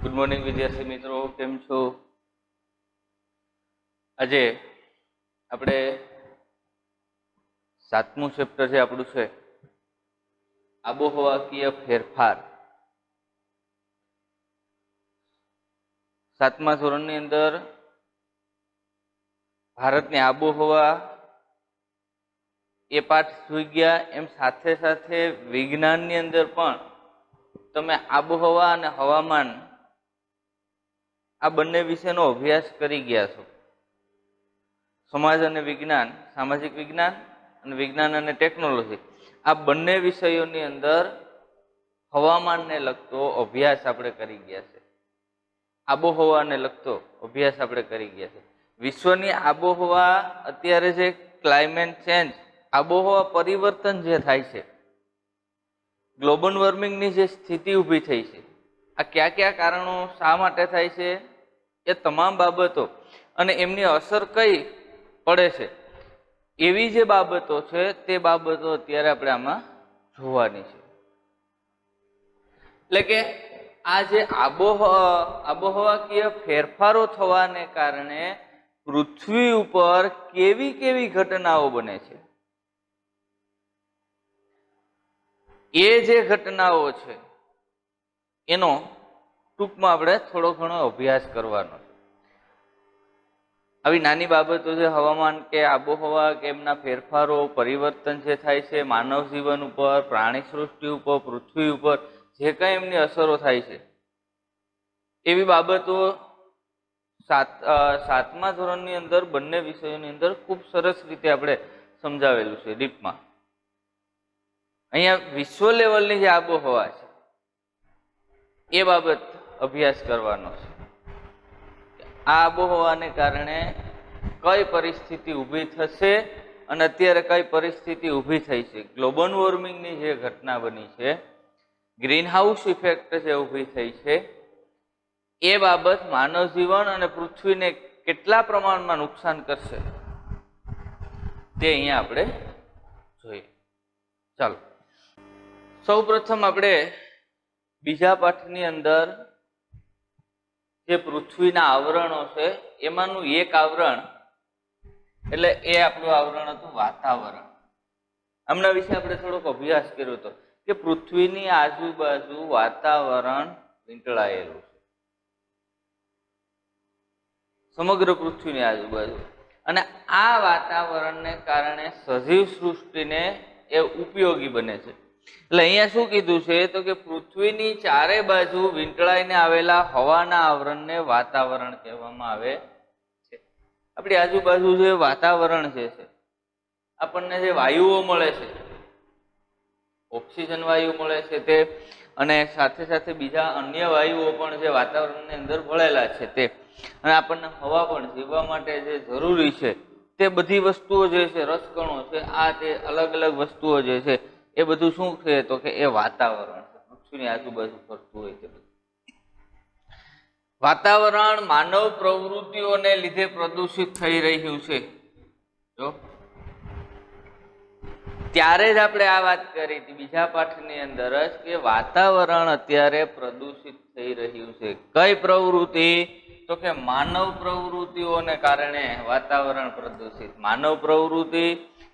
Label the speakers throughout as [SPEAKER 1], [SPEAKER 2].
[SPEAKER 1] Good morning विद्यार्थी मित्रों, केम छो? आज આપણે 7મું ચેપ્ટર છે આપણું છે આબોહવાકીય ફેરફાર। 7મા ધોરણની અંદર ભારતની આબોહવા એ પાઠ જોઈ ગયા, એમ સાથે સાથે વિજ્ઞાનની અંદર પણ તમે આબોહવા અને હવામાન આ બંને વિશેનો અભ્યાસ કરી ગયા છો। સમાજ અને વિજ્ઞાન, સામાજિક વિજ્ઞાન અને વિજ્ઞાન અને ટેકનોલોજી, આ બંને વિષયોની અંદર હવામાનને લગતો અભ્યાસ આપણે કરી ગયા છે, આબોહવાને લગતો અભ્યાસ આપણે કરી ગયા છે। વિશ્વની આબોહવા અત્યારે જે ક્લાઇમેટ ચેન્જ, આબોહવા પરિવર્તન જે થાય છે, ગ્લોબલ વોર્મિંગની જે સ્થિતિ ઊભી થઈ છે, આ કયા કયા કારણો શા માટે થાય છે, એ તમામ બાબતો અને એમની અસર કઈ પડે છે, એવી જે બાબતો છે તે બાબતો અત્યારે આપણે આમાં જોવાની છે। એટલે કે આ જે આબોહવાકીય ફેરફારો થવાને કારણે પૃથ્વી ઉપર કેવી કેવી ઘટનાઓ બને છે, એ જે ઘટનાઓ છે એનો ટૂંકમાં આપણે થોડો ઘણો અભ્યાસ કરવાનો છે। આવી નાની બાબતો છે, હવામાન કે આબોહવા કે એમના ફેરફારો, પરિવર્તન જે થાય છે માનવ જીવન ઉપર, પ્રાણી સૃષ્ટિ ઉપર, પૃથ્વી ઉપર જે કંઈ એમની અસરો થાય છે, એવી બાબતો 7મા ધોરણની અંદર બંને વિષયોની અંદર ખૂબ સરસ રીતે આપણે સમજાવેલું છે ડીપમાં। અહીંયા વિશ્વ લેવલની જે આબોહવા છે એ બાબત અભ્યાસ કરવાનો છે। આ આબોહવાને કારણે કઈ પરિસ્થિતિ ઊભી થશે અને અત્યારે કઈ પરિસ્થિતિ ઊભી થઈ છે, ગ્લોબલ વોર્મિંગની જે ઘટના બની છે, ગ્રીન હાઉસ ઇફેક્ટ જે ઊભી થઈ છે, એ બાબત માનવ જીવન અને પૃથ્વીને કેટલા પ્રમાણમાં નુકસાન કરશે તે અહીંયા આપણે જોઈએ। ચાલો, સૌ પ્રથમ આપણે બીજા પાઠની અંદર જે પૃથ્વીના આવરણો છે એમાંનું એક આવરણ, એટલે એ આપણું આવરણ હતું વાતાવરણ। આમના વિશે આપણે થોડોક અભ્યાસ કર્યો હતો કે પૃથ્વીની આજુબાજુ વાતાવરણ વીંટળાયેલું છે, સમગ્ર પૃથ્વીની આજુબાજુ, અને આ વાતાવરણને કારણે સજીવ સૃષ્ટિને એ ઉપયોગી બને છે। એટલે અહીંયા શું કીધું છે તો કે પૃથ્વીની ચારે બાજુ વીંટળાઈને આવેલા હવાના આવરણને વાતાવરણ કહેવામાં આવે છે। આપણી આજુબાજુ જે વાતાવરણ જે છે, આપણને જે વાયુઓ મળે છે, ઓક્સિજન વાયુ મળે છે તે, અને સાથે સાથે બીજા અન્ય વાયુઓ પણ જે વાતાવરણની અંદર ભળેલા છે તે, અને આપણને હવા પણ જીવવા માટે જે જરૂરી છે તે બધી વસ્તુઓ જે છે, રસકણો છે, આ તે અલગ અલગ વસ્તુઓ જે છે એ બધું શું છે તો કે એ વાતાવરણ છે, પૃથ્વીની આજુબાજુ ફરતું હોય તે બધું વાતાવરણ માનવ પ્રવૃત્તિઓને લીધે પ્રદૂષિત થઈ રહ્યું છે। જો ત્યારે જ આપણે આ વાત કરી હતી બીજા પાઠની અંદર જ કે વાતાવરણ અત્યારે પ્રદૂષિત થઈ રહ્યું છે। કઈ પ્રવૃત્તિ તો કે માનવ પ્રવૃત્તિઓને કારણે વાતાવરણ પ્રદૂષિત। માનવ પ્રવૃત્તિ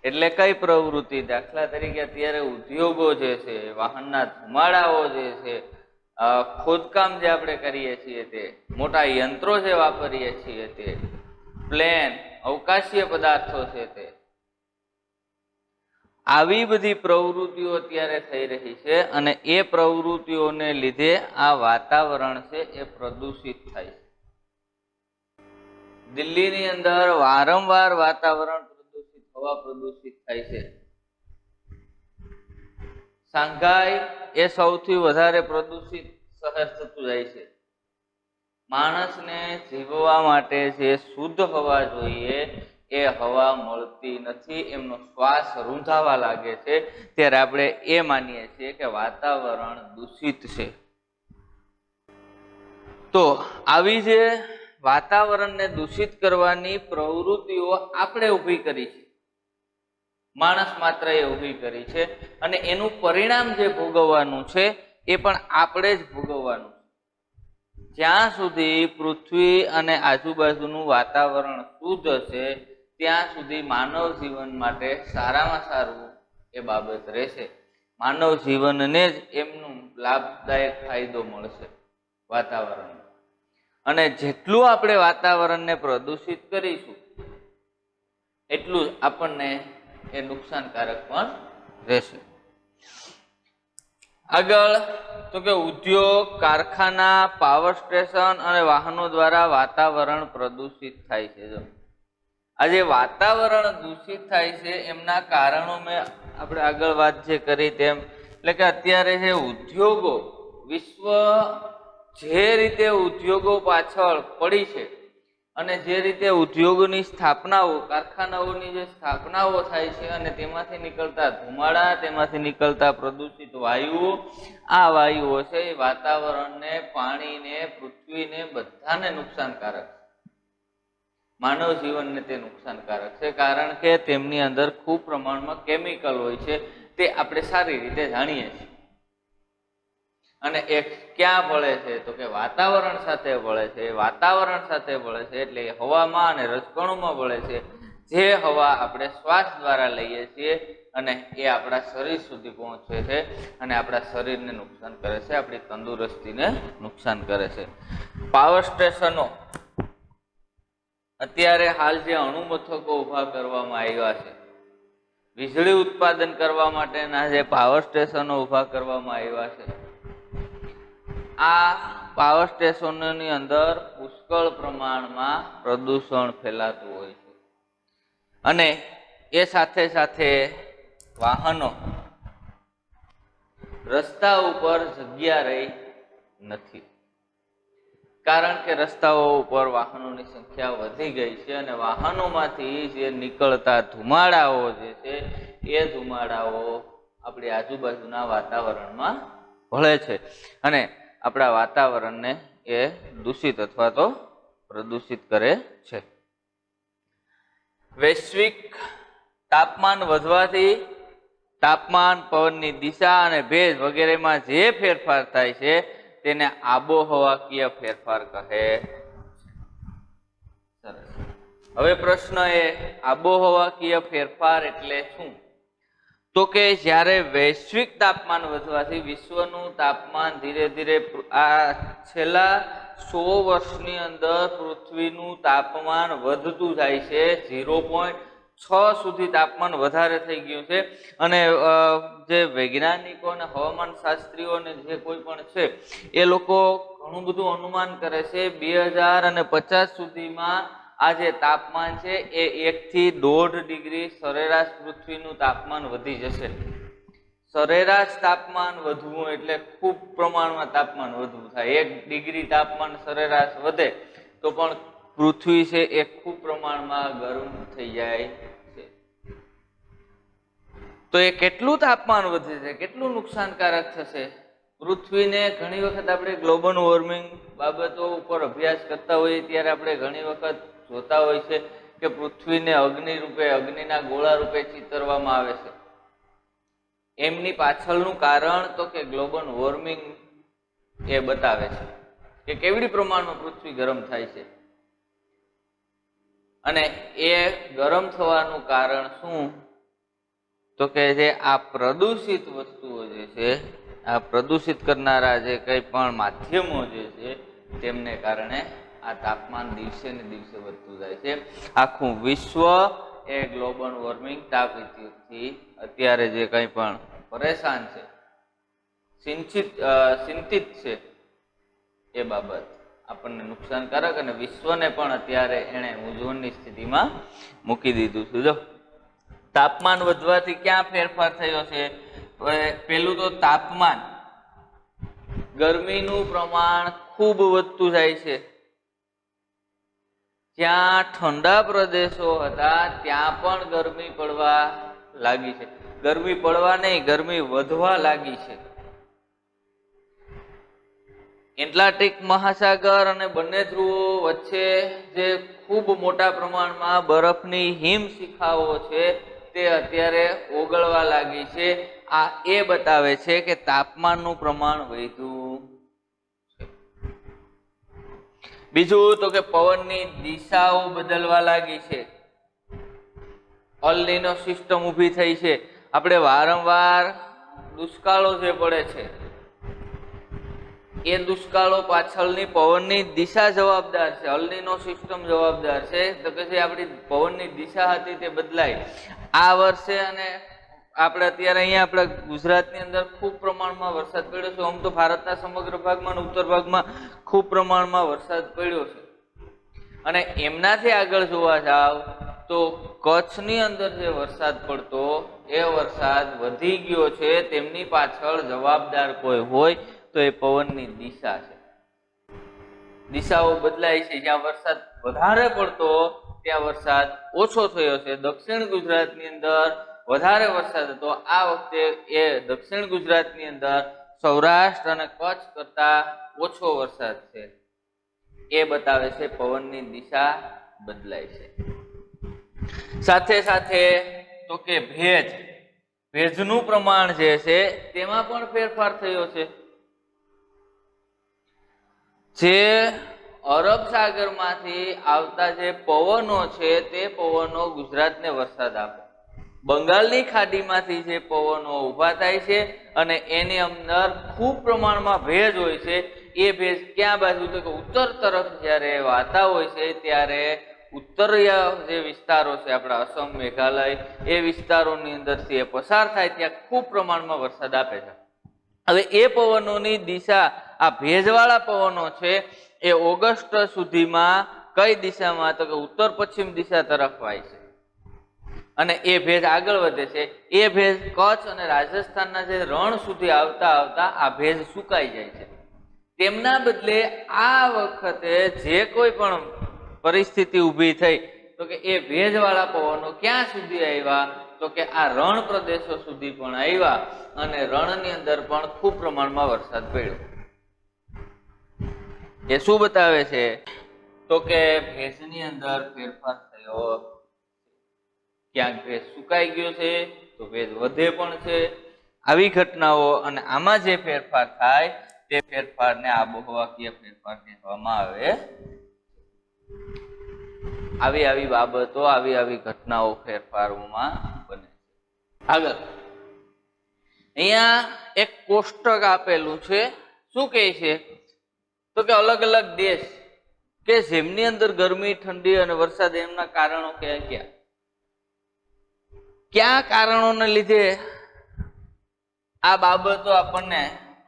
[SPEAKER 1] એટલે કઈ પ્રવૃત્તિ? દાખલા તરીકે અત્યારે ઉદ્યોગો જે છે, વાહનના ધુમાડાઓ જે છે, ખોદકામ જે આપણે કરીએ છીએ તે, મોટા યંત્રો જે વાપરીએ છીએ તે, પ્લેન, અવકાશીય પદાર્થો છે તે, આવી બધી પ્રવૃત્તિઓ અત્યારે થઈ રહી છે, અને એ પ્રવૃત્તિઓને લીધે આ વાતાવરણ છે એ પ્રદૂષિત થાય છે। દિલ્હીની અંદર વારંવાર વાતાવરણ પ્રદૂષિત, હવા પ્રદૂષિત થાય છે। શાંઘાઈ એ સૌથી વધારે પ્રદૂષિત શહેર થતું જાય છે। માણસને જીવવા માટે જે શુદ્ધ હવા જોઈએ એ હવા મળતી નથી, એમનો શ્વાસ રૂંધાવા લાગે છે, ત્યારે આપણે એ માનીએ છીએ કે વાતાવરણ દૂષિત છે। તો આવી જે વાતાવરણને દૂષિત કરવાની પ્રવૃત્તિઓ આપણે ઊભી કરી છે, માણસ માત્ર એ ઊભી કરી છે, અને એનું પરિણામ જે ભોગવવાનું છે એ પણ આપણે જ ભોગવવાનું છે। જ્યાં સુધી પૃથ્વી અને આજુબાજુનું વાતાવરણ શુદ્ધ હશે ત્યાં સુધી માનવ જીવન માટે સારામાં સારું એ બાબત રહેશે. માનવ જીવનને જ એમનું લાભદાયક ફાયદો મળશે વાતાવરણ. અને જેટલું આપણે વાતાવરણને પ્રદૂષિત કરીશું એટલું જ આપણને એ નુકસાનકારક પણ રહેશે. આગળ તો કે ઉદ્યોગ, કારખાના, પાવર સ્ટેશન અને વાહનો દ્વારા વાતાવરણ પ્રદૂષિત થાય છે. જો આજે વાતાવરણ દૂષિત થાય છે એમના કારણો મેં આપણે આગળ વાત જે કરી તેમ, એટલે કે અત્યારે જે ઉદ્યોગો, વિશ્વ જે રીતે ઉદ્યોગો પાછળ પડી છે અને જે રીતે ઉદ્યોગોની સ્થાપનાઓ, કારખાનાઓની જે સ્થાપનાઓ થાય છે અને તેમાંથી નીકળતા ધુમાડા, તેમાંથી નીકળતા પ્રદૂષિત વાયુઓ, આ વાયુઓ છે એ વાતાવરણને, પાણીને, પૃથ્વીને બધાને નુકસાનકારક છે. માનવ જીવનને તે નુકસાનકારક છે, કારણ કે તેમની અંદર ખૂબ પ્રમાણમાં કેમિકલ હોય છે, તે આપણે સારી રીતે જાણીએ છીએ. અને એ ક્યાં ભળે છે તો કે વાતાવરણ સાથે ભળે છે. વાતાવરણ સાથે ભળે છે એટલે હવામાં અને રજકણોમાં ભળે છે. જે હવા આપણે શ્વાસ દ્વારા લઈએ છીએ અને એ આપણા શરીર સુધી પહોંચે છે અને આપણા શરીરને નુકસાન કરે છે, આપણી તંદુરસ્તીને નુકસાન કરે છે. પાવર સ્ટેશનો, અત્યારે હાલ જે અણુ મથકો ઊભા કરવામાં આવ્યા છે, વીજળી ઉત્પાદન કરવા માટેના જે પાવર સ્ટેશનો ઊભા કરવામાં આવ્યા છે, આ પાવર સ્ટેશનોની અંદર પુષ્કળ પ્રમાણમાં પ્રદૂષણ ફેલાતું હોય છે. અને એ સાથે સાથે વાહનો, રસ્તા ઉપર જગ્યા રહી નથી, કારણ કે રસ્તાઓ ઉપર વાહનોની સંખ્યા વધી ગઈ છે અને વાહનોમાંથી જે નીકળતા ધુમાડાઓ જે છે એ ધુમાડાઓ આપણી આજુબાજુના વાતાવરણમાં ભળે છે અને આપણા વાતાવરણને એ દૂષિત અથવા તો પ્રદૂષિત કરે છે. વૈશ્વિક તાપમાન વધવાથી તાપમાન, પવનની દિશા અને ભેજ વગેરેમાં જે ફેરફાર થાય છે તેને આબોહવાકીય ફેરફાર કહે. સરસ. હવે પ્રશ્ન એ, આબોહવાકીય ફેરફાર એટલે શું? તો કે જ્યારે વૈશ્વિક તાપમાન વધવાથી વિશ્વનું તાપમાન ધીરે ધીરે, આ છેલ્લા 100 વર્ષની અંદર પૃથ્વીનું તાપમાન વધતું જાય છે. 0.6 સુધી તાપમાન વધારે થઈ ગયું છે અને જે વૈજ્ઞાનિકો અને હવામાન શાસ્ત્રીઓ અને જે કોઈ પણ છે એ લોકો ઘણું બધું અનુમાન કરે છે 2050 સુધીમાં આ જે તાપમાન છે એ 1 થી 1.5 ડિગ્રી સરેરાશ પૃથ્વીનું તાપમાન વધી જશે. સરેરાશ તાપમાન વધવું એટલે ખૂબ પ્રમાણમાં તાપમાન વધવું થાય. 1 ડિગ્રી તાપમાન સરેરાશ વધે તો પણ પૃથ્વી છે એ ખૂબ પ્રમાણમાં ગરમ થઈ જાય છે. તો એ કેટલું તાપમાન વધે છે, કેટલું નુકસાનકારક થશે પૃથ્વીને? ઘણી વખત આપણે ગ્લોબલ વોર્મિંગ બાબતો ઉપર અભ્યાસ કરતા હોઈએ ત્યારે આપણે ઘણી વખત જોતા હોય છે કે પૃથ્વીને અગ્નિ રૂપે, અગ્નિના ગોળા રૂપે ચિતરવામાં આવે છે. એમની પાછળનું કારણ તો કે ગ્લોબલ વોર્મિંગ એ બતાવે છે કે કેવડી પ્રમાણમાં પૃથ્વી ગરમ થાય છે. અને એ ગરમ થવાનું કારણ શું? તો કે જે આ પ્રદૂષિત વસ્તુઓ જે છે, આ પ્રદૂષિત કરનારા જે કંઈ પણ માધ્યમો જે છે તેમને કારણે આ તાપમાન દિવસે ને દિવસે વધતું જાય છે. આખું વિશ્વ એ ગ્લોબલ વોર્મિંગ, તાપથી અત્યારે જે કંઈ પણ પરેશાન છે, ચિંતિત છે, એ બાબત આપણને નુકસાનકારક અને વિશ્વને પણ અત્યારે એણે મૂંઝવણની સ્થિતિમાં મૂકી દીધું છે. જો તાપમાન વધવાથી ક્યાં ફેરફાર થયો છે? પહેલું તો તાપમાન, ગરમીનું પ્રમાણ ખૂબ વધતું જાય છે. જ્યાં ઠંડા પ્રદેશો હતા ત્યાં પણ ગરમી પડવા લાગી છે. ગરમી પડવા નહીં, ગરમી વધવા લાગી છે. એટલાન્ટિક મહાસાગર અને બંને ધ્રુવો વચ્ચે જે ખૂબ મોટા પ્રમાણમાં બરફની હિમશિખાઓ છે તે અત્યારે ઓગળવા લાગી છે. આ એ બતાવે છે કે તાપમાનનું પ્રમાણ વધ્યું છે. બીજું તો કે પવનની દિશાઓ બદલવા લાગી છે, અલ્નીનો સિસ્ટમ ઊભી થઈ છે. આપણે વારંવાર દુષ્કાળો જે પડે છે એ દુષ્કાળો પાછળની પવનની દિશા જવાબદાર છે, અલ્નીનો સિસ્ટમ જવાબદાર છે. તો કે જે આપણી પવનની દિશા હતી તે બદલાય આ વર્ષે. અને આપણે અત્યારે અહીંયા આપણા ગુજરાતની અંદર ખૂબ પ્રમાણમાં વરસાદ પડ્યો છે. આમ તો ભારતના સમગ્ર ભાગમાં અને ઉત્તર ભાગમાં ખૂબ પ્રમાણમાં વરસાદ પડ્યો છે. અને એમનાથી આગળ જોવા જાવ તો કચ્છની અંદર જે વરસાદ પડતો એ વરસાદ વધી ગયો છે. તેમની પાછળ જવાબદાર કોઈ હોય તો એ પવનની દિશા છે. દિશાઓ બદલાય છે. જ્યાં વરસાદ વધારે પડતો ત્યાં વરસાદ ઓછો થયો છે. દક્ષિણ ગુજરાતની અંદર વધારે વરસાદ હતો, આ વખતે એ દક્ષિણ ગુજરાતની અંદર સૌરાષ્ટ્ર અને કચ્છ કરતા ઓછો વરસાદ છે. એ બતાવે છે પવનની દિશા બદલાય છે. સાથે સાથે તો કે ભેજનું પ્રમાણ જે છે તેમાં પણ ફેરફાર થયો છે. જે અરબ સાગરમાંથી આવતા જે પવનો છે તે પવનો ગુજરાતને વરસાદ આપે. બંગાળની ખાડીમાંથી જે પવનો ઊભા થાય છે અને એની અંદર ખૂબ પ્રમાણમાં ભેજ હોય છે. એ ભેજ ક્યાં બાજુ તો કે ઉત્તર તરફ જ્યારે વાતા હોય છે ત્યારે ઉત્તરીય જે વિસ્તારો છે આપણા અસમ, મેઘાલય એ વિસ્તારોની અંદરથી એ પસાર થાય ત્યાં ખૂબ પ્રમાણમાં વરસાદ આપે છે. હવે એ પવનોની દિશા, આ ભેજવાળા પવનો છે એ ઓગસ્ટ સુધીમાં કઈ દિશામાં તો કે ઉત્તર પશ્ચિમ દિશા તરફ વાય છે અને એ ભેજ આગળ વધે છે. એ ભેજ કચ્છ અને રાજસ્થાનના જે રણ સુધી આવતા આવતા આ ભેજ સુકાઈ જાય છે. તેમના બદલે આ વખતે જે કોઈ પણ પરિસ્થિતિ ઊભી થઈ તો કે એ ભેજવાળા પવનો ક્યાં સુધી આવ્યા તો કે આ રણ પ્રદેશો સુધી પણ આવ્યા અને રણની અંદર પણ ખૂબ પ્રમાણમાં વરસાદ પડ્યો. એ શું બતાવે છે તો કે ભેજની અંદર ફેરફાર થયો. ક્યાંક ભેજ સુકાઈ ગયો છે તો ભેજ વધે પણ છે. આવી ઘટનાઓ અને આમાં જે ફેરફાર થાય તે ફેરફારને આબોહવાકીય ફેરફાર કહેવામાં આવે. આવી બાબતો, આવી ઘટનાઓ ફેરફારોમાં બને છે. આગળ અહીંયા એક કોષ્ટક આપેલું છે. શું કહે છે તો કે અલગ અલગ દેશ કે જેમની અંદર ગરમી, ઠંડી અને વરસાદ એમના કારણો કયા કારણોને લીધે આ બાબતો આપણને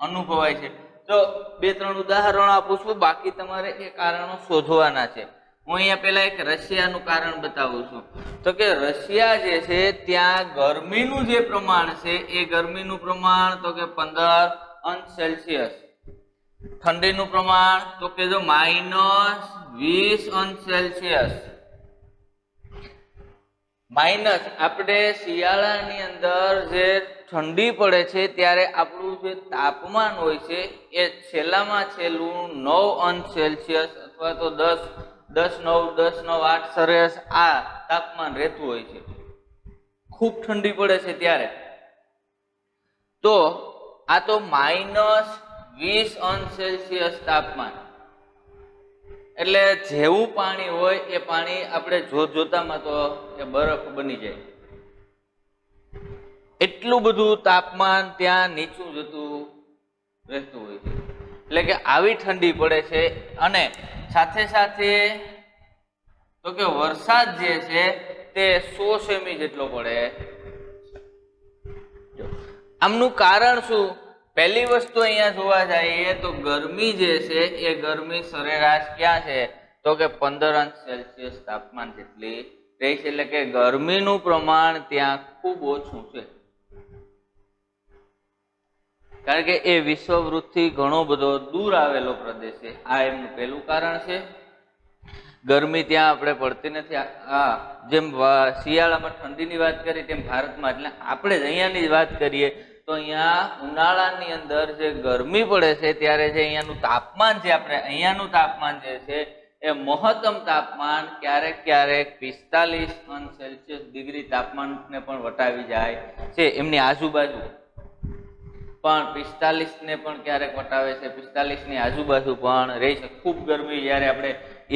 [SPEAKER 1] અનુભવાય છે. તો 2-3 ઉદાહરણો આપું છું, બાકી તમારે એ કારણો શોધવાના છે. હું અહીંયા પહેલા એક રશિયાનું કારણ બતાવું છું. તો કે રશિયા જે છે ત્યાં ગરમીનું જે પ્રમાણ છે એ ગરમીનું પ્રમાણ તો કે 15°C. ઠંડીનું પ્રમાણ તો કે જો -20°C. માઇનસ આપણે શિયાળાની અંદર જે ઠંડી પડે છે ત્યારે આપણું જે તાપમાન હોય છે એ છેલ્લામાં છેલ્લું 9°C અથવા તો 10-9, 8 આ તાપમાન રહેતું હોય છે. ખૂબ ઠંડી પડે છે ત્યારે તો આ તો -20°C તાપમાન. એટલે જેવું પાણી હોય એ પાણી આપણે જોતામાં તો એ બરફ બની જાય. એટલું બધું તાપમાન ત્યાં નીચું જતું રહેતું હોય છે. એટલે કે આવી ઠંડી પડે છે. અને સાથે સાથે તો કે વરસાદ જે છે તે 100 સેમી જેટલો પડે. આમનું કારણ શું? પહેલી વસ્તુ અહીંયા જોવા જઈએ તો ગરમી જે છે એ ગરમી સરેરાશ ક્યાં છે તો કે 15°C તાપમાન જેટલી રહી છે. એટલે કે ગરમીનું પ્રમાણ ત્યાં ખૂબ ઓછું છે. કારણ કે એ વિષુવવૃત્તથી ઘણો બધો દૂર આવેલો પ્રદેશ છે. આ એમનું પહેલું કારણ છે. ગરમી ત્યાં આપણે પડતી નથી. જેમ શિયાળામાં ઠંડીની વાત કરી તેમ ભારતમાં, એટલે આપણે જ અહીંયાની જ વાત કરીએ તો અહીંયા ઉનાળાની અંદર જે ગરમી પડે છે ત્યારે જે અહીંયાનું તાપમાન છે, આપણે અહીંયાનું તાપમાન જે છે એ મહત્તમ તાપમાન ક્યારેક 45°C તાપમાનને પણ વટાવી જાય છે એમની આજુબાજુ. પણ 45 ને પણ ક્યારેક વટાવે છે, 45 ની આજુબાજુ પણ રહી છે. ખૂબ ગરમી જ્યારે આપણે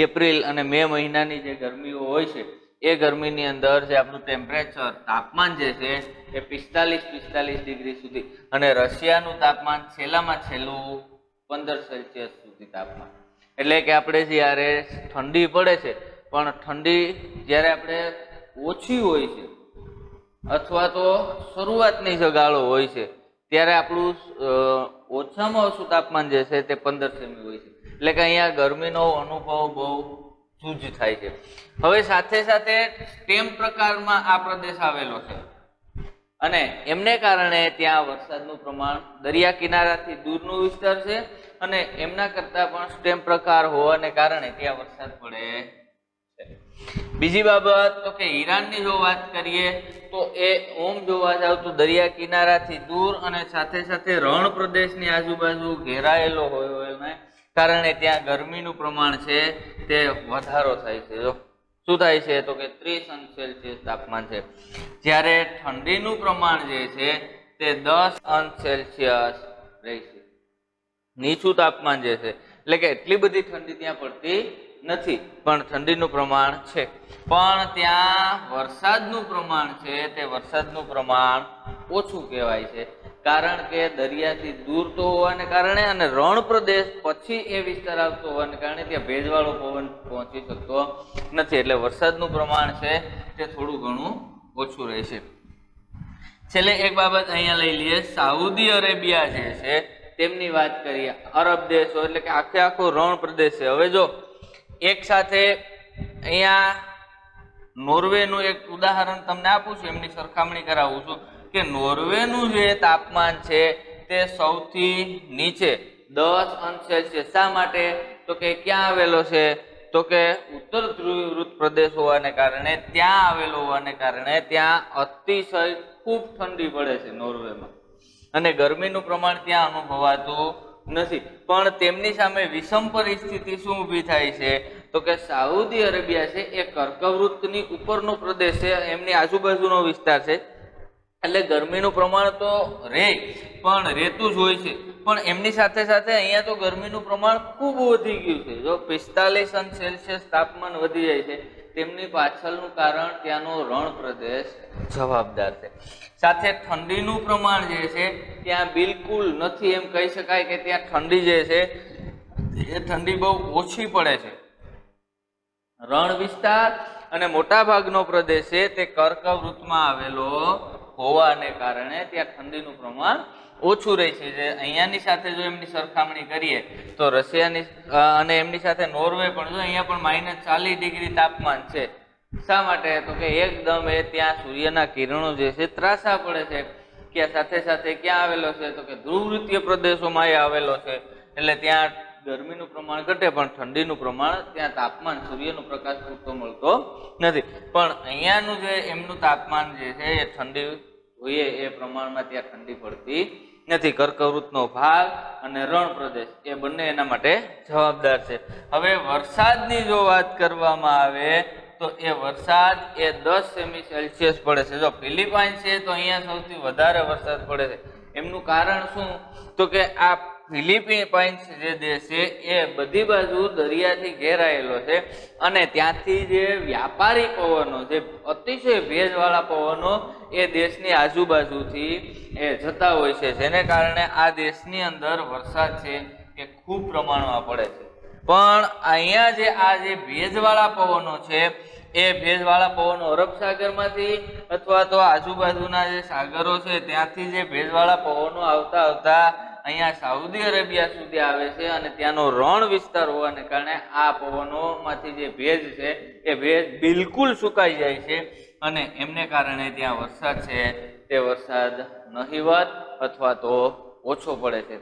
[SPEAKER 1] એપ્રિલ અને મે મહિનાની જે ગરમીઓ હોય છે એ ગરમીની અંદર જે આપણું ટેમ્પરેચર તાપમાન જે છે એ 45 ડિગ્રી સુધી, અને રશિયાનું તાપમાન છેલ્લામાં છેલ્લું 15 સેલ્સિયસ સુધી તાપમાન. એટલે કે આપણે જ્યારે ઠંડી પડે છે પણ ઠંડી જ્યારે આપણે ઓછી હોય છે અથવા તો શરૂઆતની જે ગાળો હોય છે ત્યારે આપણું ઓછામાં ઓછું તાપમાન જે છે તે 15 સેમી હોય છે. એટલે કે અહીંયા ગરમીનો અનુભવ બહુ સૂજ થાય છે. હવે સાથે સાથે સ્ટેમ પ્રકારમાં આ પ્રદેશ આવેલો છે અને એમને કારણે ત્યાં વરસાદનું પ્રમાણ દરિયા કિનારાથી દૂરનો વિસ્તાર છે અને એમના કરતાં પણ સ્ટેમ પ્રકાર હોવાને કારણે ત્યાં વરસાદ પડે છે. બીજી બાબત તો કે ઈરાનની જો વાત કરીએ તો એ ઓમ જોવા જાવ તો દરિયા કિનારાથી દૂર અને સાથે સાથે રણ પ્રદેશની આજુબાજુ ઘેરાયેલો હોવાને કારણે ત્યાં ગરમીનું પ્રમાણ છે તે વધારો થાય છે. જો શું થાય છે તો કે 30 અંશ સેલ્સિયસ તાપમાન છે, જ્યારે ઠંડીનું પ્રમાણ જે છે તે 10 અંશ સેલ્સિયસ રહેશે. નીચું તાપમાન જે છે એટલે કે એટલી બધી ઠંડી ત્યાં પડતી નથી પણ ઠંડીનું પ્રમાણ છે. પણ ત્યાં વરસાદનું પ્રમાણ છે તે વરસાદનું પ્રમાણ ઓછું કહેવાય છે, કારણ કે દરિયાથી દૂર તો હોવાને કારણે અને રણ પ્રદેશ પછી એ વિસ્તાર આવતો હોવાને કારણે ત્યાં ભેજવાળો પવન પહોંચી શકતો નથી, એટલે વરસાદનું પ્રમાણ છે તે થોડું ઘણું ઓછું રહેશે. છેલ્લે એક બાબત અહીંયા લઈ લઈએ, સાઉદી અરેબિયા જે છે તેમની વાત કરીએ. અરબ દેશો એટલે કે આખે આખો રણ પ્રદેશ છે. હવે જો એક સાથે અહીંયા નોર્વેનું એક ઉદાહરણ તમને આપું છું, એમની સરખામણી કરાવું છું કે નોર્વેનું જે તાપમાન છે તે સૌથી નીચે 10 અંશ સેલ્સિયસ. શા માટે તો કે ક્યાં આવેલો છે તો કે ઉત્તર ધ્રુવીકૃત પ્રદેશ હોવાને કારણે, ત્યાં આવેલો હોવાને કારણે ત્યાં અતિશય ખૂબ ઠંડી પડે છે નોર્વેમાં અને ગરમીનું પ્રમાણ ત્યાં અનુભવાતું નથી. પણ તેમની સામે વિષમ પરિસ્થિતિ શું ઊભી થાય છે તો કે સાઉદી અરેબિયા છે એ કર્કવૃત્તની ઉપરનો પ્રદેશ છે, એમની આજુબાજુનો વિસ્તાર છે, એટલે ગરમીનું પ્રમાણ તો રહે પણ રહેતું જ હોય છે. પણ એમની સાથે સાથે અહીંયા તો ગરમીનું પ્રમાણ ખૂબ વધી ગયું છે. જો 45 અંશ સેલ્સિયસ તાપમાન વધી જાય છે, તેમની પાછળનું કારણ ત્યાંનો રણ પ્રદેશ જવાબદાર છે. સાથે ઠંડીનું પ્રમાણ જે છે ત્યાં બિલકુલ નથી, એમ કહી શકાય કે ત્યાં ઠંડી જે છે એ ઠંડી બહુ ઓછી પડે છે. રણ વિસ્તાર અને મોટા ભાગનો પ્રદેશ છે તે કર્કવૃત્તમાં આવેલો હોવાને કારણે ત્યાં ઠંડીનું પ્રમાણ ઓછું રહે છે. જે અહીંયાની સાથે જો એમની સરખામણી કરીએ તો રશિયાની અને એમની સાથે નોર્વે પણ જો અહીંયા પણ -40 ડિગ્રી તાપમાન છે. શા માટે તો કે એકદમ એ ત્યાં સૂર્યના કિરણો જે છે ત્રાસા પડે છે. કે સાથે સાથે ક્યાં આવેલો છે તો કે ધ્રુવવૃત્તીય પ્રદેશોમાં એ આવેલો છે, એટલે ત્યાં ગરમીનું પ્રમાણ ઘટે પણ ઠંડીનું પ્રમાણ ત્યાં તાપમાન સૂર્યનો પ્રકાશ પૂરતો મળતો નથી. પણ અહીંયાનું જે એમનું તાપમાન જે છે એ ઠંડી હોય એ પ્રમાણમાં ત્યાં ઠંડી પડતી નથી. કર્કવૃત્તનો ભાગ અને રણ પ્રદેશ એ બંને એના માટે જવાબદાર છે. હવે વરસાદની જો વાત કરવામાં આવે તો એ વરસાદ એ 10 સેમી સેલ્સિયસ પડે છે. જો ફિલિપાઇન્સ છે તો અહીંયા સૌથી વધારે વરસાદ પડે છે. એમનું કારણ શું તો કે આ ફિલિપાઇન્સ જે દેશ છે એ બધી બાજુ દરિયાથી ઘેરાયેલો છે અને ત્યાંથી જે વ્યાપારી પવનો, જે અતિશય ભેજવાળા પવનો એ દેશની આજુબાજુથી એ જતા હોય છે, જેને કારણે આ દેશની અંદર વરસાદ છે એ ખૂબ પ્રમાણમાં પડે છે. પણ અહીંયા જે ભેજવાળા પવનો છે એ ભેજવાળા પવનો અરબ સાગરમાંથી અથવા તો આજુબાજુના જે સાગરો છે ત્યાંથી જે ભેજવાળા પવનો આવતા આવતા અહીંયા સાઉદી અરેબિયા સુધી આવે છે અને ત્યાંનો રણ વિસ્તાર હોવાને કારણે આ પવનોમાંથી જે ભેજ છે એ ભેજ બિલકુલ સુકાઈ જાય છે અને એમને કારણે ત્યાં વરસાદ છે તે વરસાદ નહિવત અથવા તો ઓછો પડે છે.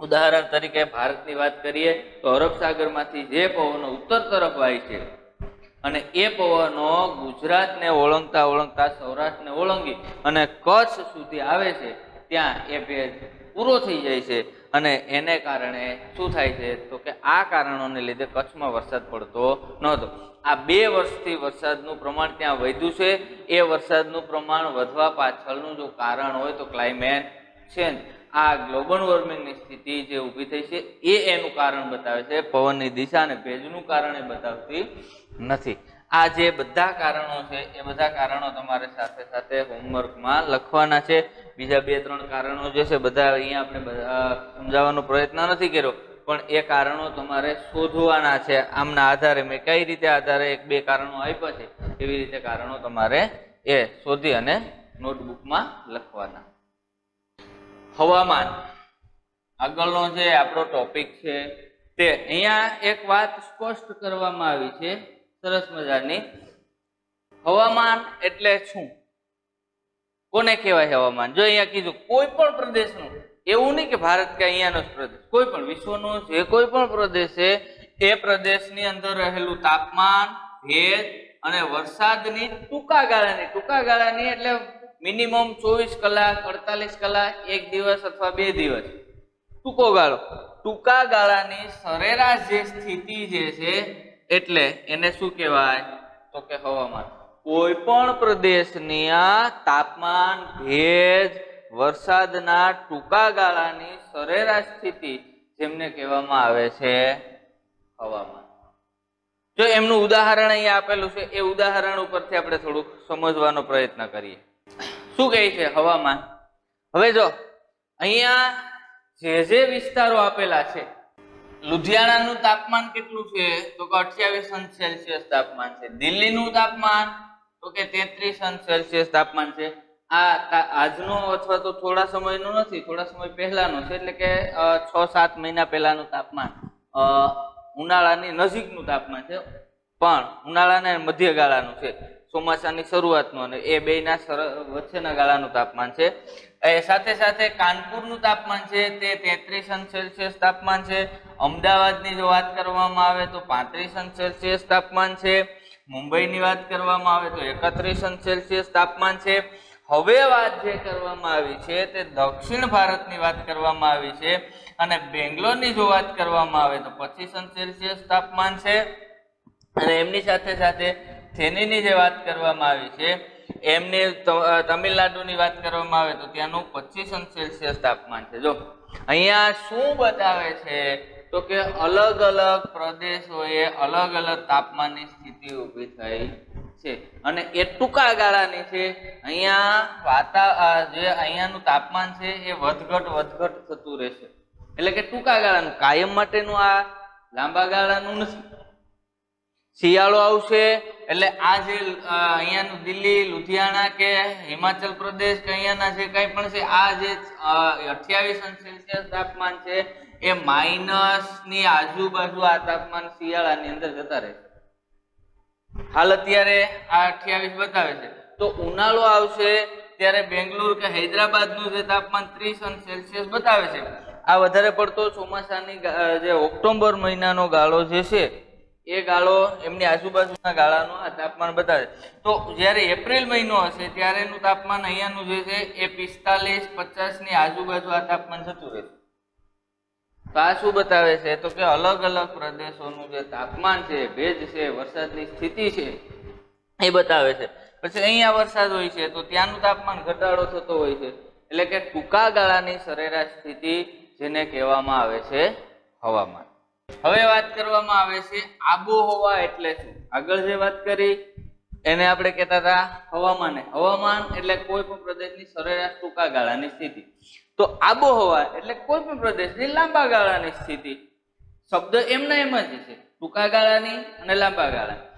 [SPEAKER 1] ઉદાહરણ તરીકે ભારતની વાત કરીએ તો અરબ સાગરમાંથી જે પવનો ઉત્તર તરફ વાય છે અને એ પવનો ગુજરાતને ઓળંગતા ઓળંગતા સૌરાષ્ટ્રને ઓળંગી અને કચ્છ સુધી આવે છે, ત્યાં એ ભેજ પૂરો થઈ જાય છે અને એને કારણે શું થાય છે તો કે આ કારણોને લીધે કચ્છમાં વરસાદ પડતો નહોતો. આ 2 વર્ષથી વરસાદનું પ્રમાણ ત્યાં વધ્યું છે. એ વરસાદનું પ્રમાણ વધવા પાછળનું જો કારણ હોય તો ક્લાઇમેટ ચેન્જ. આ ગ્લોબલ વોર્મિંગની સ્થિતિ જે ઊભી થઈ છે એ એનું કારણ બતાવે છે, પવનની દિશા અને ભેજનું કારણ એ બતાવતી નથી. આ જે બધા કારણો છે એ બધા કારણો તમારે સાથે સાથે હોમવર્કમાં લખવાના છે. બીજા 2-3 કારણો જે છે બધા અહીંયા આપણે સમજાવવાનો પ્રયત્ન નથી કર્યો, પણ એ કારણો તમારે શોધવાના છે. આમના આધારે મેં કઈ રીતે આધારે 1-2 કારણો આપ્યા છે એવી રીતે કારણો તમારે એ શોધી અને નોટબુકમાં લખવાના. હવામાન આગળનો જે આપણો ટોપિક છે તે અહીંયા એક વાત સ્પષ્ટ કરવામાં આવી છે સરસ મજાની. હવામાન એટલે શું, કોને કહેવાય હવામાન? જો અહીંયા કીધું કોઈ પણ પ્રદેશનું, એવું નહીં કે ભારત કે અહીંયાનો જ પ્રદેશ, કોઈ પણ વિશ્વનો જે કોઈ પણ પ્રદેશ છે એ પ્રદેશની અંદર રહેલું તાપમાન, ભેજ અને વરસાદની ટૂંકા ગાળાની એટલે મિનિમમ 24 કલાક, 48 કલાક, 1 દિવસ અથવા 2 દિવસ, ટૂંકો ગાળો, ટૂંકા ગાળાની સરેરાશ જે સ્થિતિ જે છે એટલે એને શું કહેવાય? તો કે હવામાન. કોઈ પણ પ્રદેશની આ તાપમાન, ભેજ, વરસાદના ટૂંકા ગાળાની સરેરાશ સ્થિતિ જેમને કહેવામાં આવે છે હવામાન. જો એમનું ઉદાહરણ અહીંયા આપેલું છે એ ઉદાહરણ ઉપરથી આપણે થોડુંક સમજવાનો પ્રયત્ન કરીએ. શું કહે છે હવામાન? હવે જો અહીંયા જે વિસ્તારો આપેલા છે, લુધિયાણાનું તાપમાન કેટલું છે? તો કે 28°C તાપમાન છે. દિલ્હીનું તાપમાન તો કે 33°C તાપમાન છે. આ આજનો અથવા તો થોડા સમયનો નથી, થોડા સમય પહેલાનો છે, એટલે કે 6-7 મહિના પહેલાનું તાપમાન, ઉનાળાની નજીકનું તાપમાન છે, પણ ઉનાળાના મધ્ય ગાળાનું છે, ચોમાસાની શરૂઆતનું, અને એ બેના વચ્ચેના ગાળાનું તાપમાન છે. એ સાથે સાથે કાનપુરનું તાપમાન છે તે 33°C તાપમાન છે. અમદાવાદની જો વાત કરવામાં આવે તો 35°C તાપમાન છે. મુંબઈની વાત કરવામાં આવે તો 31°C તાપમાન છે. હવે વાત જે કરવામાં આવી છે તે દક્ષિણ ભારતની વાત કરવામાં આવી છે, અને બેંગ્લોરની જો વાત કરવામાં આવે તો 25°C તાપમાન છે. અને એમની સાથે સાથે થેનીની જે વાત કરવામાં આવી છે, એમની તમિલનાડુની વાત કરવામાં આવે તો ત્યાંનું 25°C તાપમાન છે. જો અહીંયા શું બતાવે છે તો કે અલગ અલગ પ્રદેશોએ અલગ અલગ તાપમાનની સ્થિતિ ઊભી થઈ છે, અને એ ટૂંકા ગાળાની છે. અહીંયા જે અહીંયાનું તાપમાન છે એ વધઘટ થતું રહેશે, એટલે કે ટૂંકા ગાળાનું, કાયમ માટેનું, આ લાંબા ગાળાનું નથી. શિયાળો આવશે એટલે આ જે અહીંયાનું દિલ્હી, લુધિયાણા કે હિમાચલ પ્રદેશ કે અહીંયાના જે કંઈ પણ છે, આ જે 28°C તાપમાન છે એ માઇનસની આજુબાજુ આ તાપમાન શિયાળાની અંદર જતા રહેશે. હાલ અત્યારે આ 28 બતાવે છે, તો ઉનાળો આવશે ત્યારે બેંગ્લોર કે હૈદરાબાદનું જે તાપમાન 30°C બતાવે છે. આ વધારે પડતો ચોમાસાની જે ઓક્ટોબર મહિનાનો ગાળો જે છે એ ગાળો એમની આજુબાજુના ગાળાનું આ તાપમાન બતાવે. તો જ્યારે એપ્રિલ મહિનો હશે ત્યારે એનું તાપમાન અહીંયાનું જે છે એ 45-50 આજુબાજુ આ તાપમાન જતું રહેશે. તો આ શું બતાવે છે તો કે અલગ અલગ પ્રદેશોનું જે તાપમાન છે, ભેજ છે, વરસાદની સ્થિતિ છે એ બતાવે છે. પછી અહીંયા વરસાદ હોય છે તો ત્યાંનું તાપમાન ઘટાડો થતો હોય છે, એટલે કે ટૂંકા ગાળાની સરેરાશ સ્થિતિ જેને કહેવામાં આવે છે હવામાન. હવે વાત કરવામાં આવે છે આબોહવા એટલે શું. આગળ જે વાત કરી એને આપણે કહેતા હતા હવામાન. હવામાન એટલે કોઈ પણ પ્રદેશની સરેરાશ ટૂંકા ગાળાની સ્થિતિ. તો આબોહવા એટલે કોઈ પણ પ્રદેશની લાંબા ગાળાની સ્થિતિ. શબ્દ એમના એમ જ છે, ટૂંકા ગાળાની અને લાંબા ગાળાની.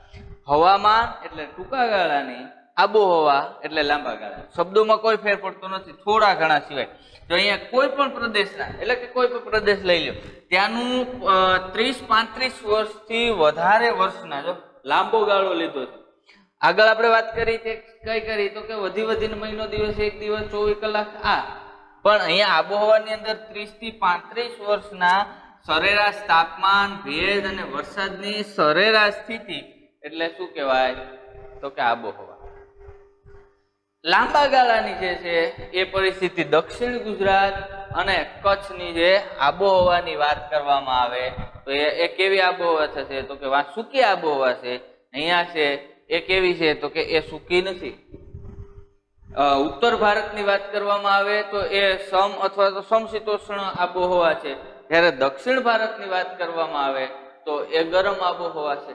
[SPEAKER 1] હવામાન એટલે ટૂંકા ગાળાની, આબોહવા એટલે લાંબા ગાળાની. શબ્દોમાં કોઈ ફેર પડતો નથી, થોડા ઘણા સિવાય. જો અહીંયા કોઈ પણ પ્રદેશના, એટલે કે કોઈ પણ પ્રદેશ લઈ લો, ત્યાંનું 30-35 વર્ષથી વધારે વર્ષના, જો લાંબો ગાળો લીધો છે. આગળ આપણે વાત કરી તે કઈ કરી તો કે વધીને મહિનો, દિવસ, 1 દિવસ, 24 કલાક, આ પણ અહીંયા આબોહવાની અંદર 30-35 વર્ષના સરેરાશ તાપમાન, ભેજ અને વરસાદની સરેરાશ સ્થિતિ એટલે શું કહેવાય તો કે આબોહવા. લાંબા ગાળાની જે છે એ પરિસ્થિતિ દક્ષિણ ગુજરાત અને કચ્છની જે આબોહવાની વાત કરવામાં આવે તો એ કેવી આબોહવા થશે તો કે સૂકી આબોહવા છે. અહીંયા છે એ કેવી છે તો કે એ સૂકી નથી, ઉત્તર ભારતની વાત કરવામાં આવે તો એ સમ અથવા તો સમશીતોષ્ણ આબોહવા છે. જ્યારે દક્ષિણ ભારતની વાત કરવામાં આવે તો એ ગરમ આબોહવા છે.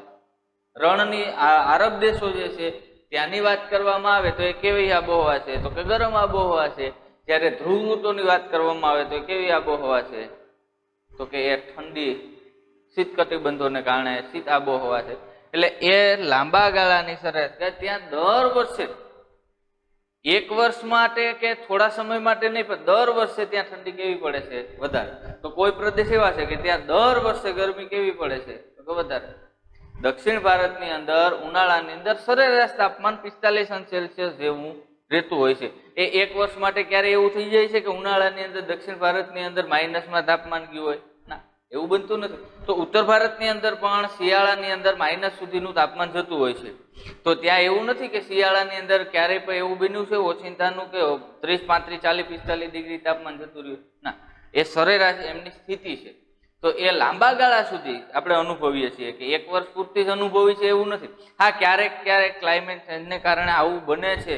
[SPEAKER 1] રણની આરબ દેશો જે છે ત્યાંની વાત કરવામાં આવે તો એ કેવી આબોહવા છે તો કે ગરમ આબોહવા છે. જ્યારે ધ્રુવ ઋતુની વાત કરવામાં આવે તો એ કેવી આબોહવા છે તો કે એ ઠંડી શીત કટિબંધોને કારણે શીત આબોહવા છે. એટલે એ લાંબા ગાળાની શરત કે ત્યાં દર વર્ષે એક વર્ષ માટે કે થોડા સમય માટે નહીં પણ દર વર્ષે ત્યાં ઠંડી કેવી પડે છે વધારે. તો કોઈ પ્રદેશ એવા છે કે ત્યાં દર વર્ષે ગરમી કેવી પડે છે તો કે વધારે. દક્ષિણ ભારતની અંદર ઉનાળાની અંદર સરેરાશ તાપમાન 45 સેલ્સિયસ જેવું રહેતું હોય છે. એ એક વર્ષ માટે ક્યારે એવું થઈ જાય છે કે ઉનાળાની અંદર દક્ષિણ ભારતની અંદર માઇનસમાં તાપમાન ગયું હોય? ના, એવું બનતું નથી. તો ઉત્તર ભારતની અંદર પણ શિયાળાની અંદર માઇનસ સુધીનું તાપમાન જતું હોય છે. તો ત્યાં એવું નથી કે શિયાળાની અંદર ક્યારેય પણ એવું બન્યું છે ઓચિંતાનું કે 30, 35, 40, 45 ડિગ્રી તાપમાન જતું રહ્યું? ના, એ સરેરાશ એમની સ્થિતિ છે. તો એ લાંબા ગાળા સુધી આપણે અનુભવીએ છીએ કે એક વર્ષ પૂરતી જ અનુભવી છે એવું નથી. હા, ક્યારેક ક્યારેક ક્લાઇમેટ ચેન્જને કારણે આવું બને છે.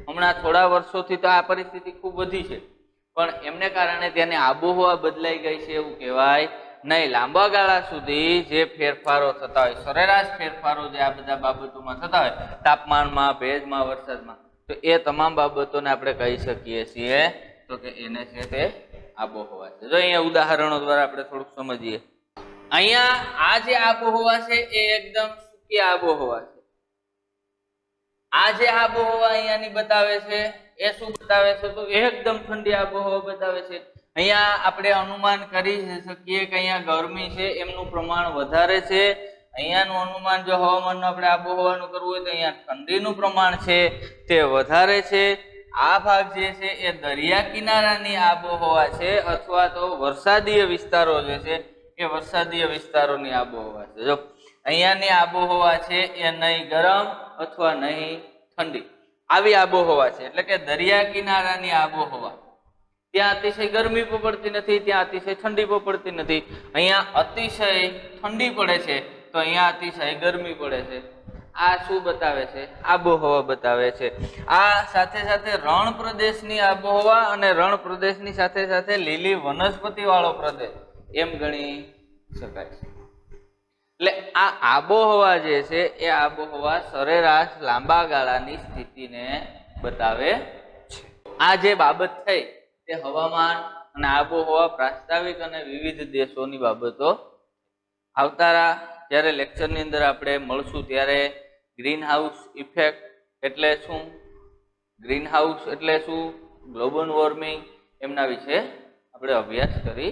[SPEAKER 1] હમણાં થોડા વર્ષોથી તો આ પરિસ્થિતિ ખૂબ વધી છે, પણ એમને કારણે ત્યાંની આબોહવા બદલાઈ ગઈ છે એવું કહેવાય નહીં. લાંબા ગાળા સુધી જે ફેરફારો થતા હોય, સરેરાશ ફેરફારો જે આ બધા બાબતોમાં થતા હોય, તાપમાનમાં, ભેજમાં, વરસાદમાં, તો એ તમામ બાબતોને આપણે કહી શકીએ છીએ તો કે એને છે તે આબોહવા છે. જો અહીંયા ઉદાહરણો દ્વારા આપણે થોડુંક સમજીએ. અહીંયા આ જે આબોહવા છે એ એકદમ સૂકી આબોહવા છે. આ જે આબોહવા અહીંયાની બતાવે છે એ શું બતાવે છે તો એકદમ ઠંડી આબોહવા બતાવે છે. અહીંયા આપણે અનુમાન કરી શકીએ કે અહીંયા ગરમી છે એમનું પ્રમાણ વધારે છે. અહીંયાનું અનુમાન જો હવામાનનું આપણે આબોહવાનું કરવું હોય તો અહીંયા ઠંડીનું પ્રમાણ છે તે વધારે છે. આ ભાગ જે છે એ દરિયા કિનારાની આબોહવા છે અથવા તો વરસાદીય વિસ્તારો જે છે એ વરસાદીય વિસ્તારોની આબોહવા છે. જો અહીંયાની આબોહવા છે એ નહીં ગરમ અથવા નહીં ઠંડી, આવી આબોહવા છે. એટલે કે દરિયા કિનારાની આબોહવા, ત્યાં અતિશય ગરમી પણ પડતી નથી, ત્યાં અતિશય ઠંડી પણ પડતી નથી. અહીંયા અતિશય ઠંડી પડે છે તો અહીંયા અતિશય ગરમી પડે છે. આ શું બતાવે છે? આબોહવા બતાવે છે. આ સાથે સાથે રણ પ્રદેશની આબોહવા અને રણ પ્રદેશની સાથે સાથે લીલી વનસ્પતિ વાળો પ્રદેશ એમ ગણી શકાય છે. એટલે આ આબોહવા જે છે એ આબોહવા સરેરાશ લાંબા ગાળાની સ્થિતિને બતાવે છે. આ જે બાબત થઈ તે હવામાન અને આબોહવા પ્રાસ્તાવિક અને વિવિધ દેશોની બાબતો. આવતા જ્યારે લેક્ચરની અંદર આપણે મળશું ત્યારે ગ્રીન હાઉસ ઇફેક્ટ એટલે શું, ગ્રીન હાઉસ એટલે શું, ગ્લોબલ વોર્મિંગ, એમના વિશે આપણે અભ્યાસ કરી